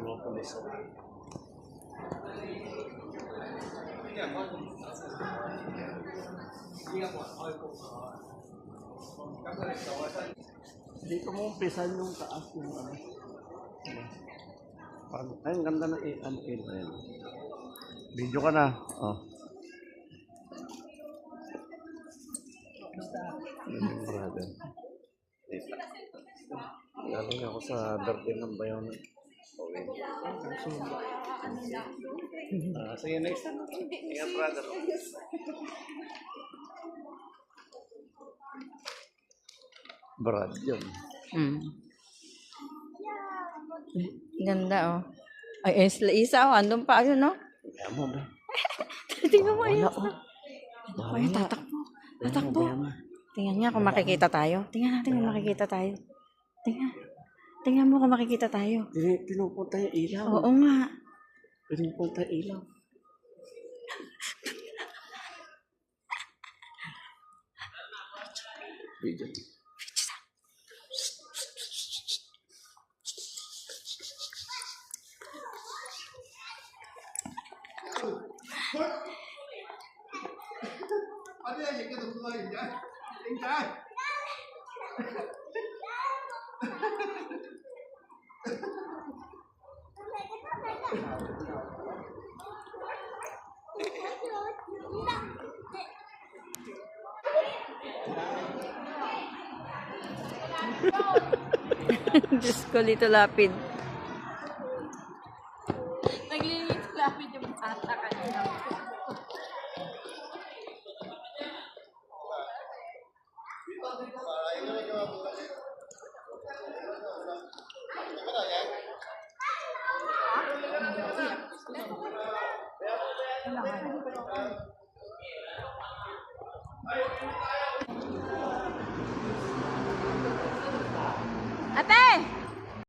Ano po nito? Dito mo umpisan yung taas yung ano. Ay, ang ganda ng ano, ayan. Video ka na. Oh. Brother. Galing ako sa Darden ng Bayon. Okay. Sige, next time. Ingat, brother. Brad yun. Ganda, oh. Ay, isa, oh. Andun pa, ayun, no? Kaya mo ba? Tingnan mo, ayun. Wala. Ay, tatakbo. Tatakbo. Tingnan nga kung makikita tayo. Tingnan natin kung makikita tayo. Tingnan mo kung makikita tayo. Pinupunta yung ilaw. Oo nga. Pinupunta yung ilaw. Video. Ano yan? Yung katulad yan? Tingnan! Diyos ko, Lito Lapid. Naglilinis lapid yung bata kanina. Ate!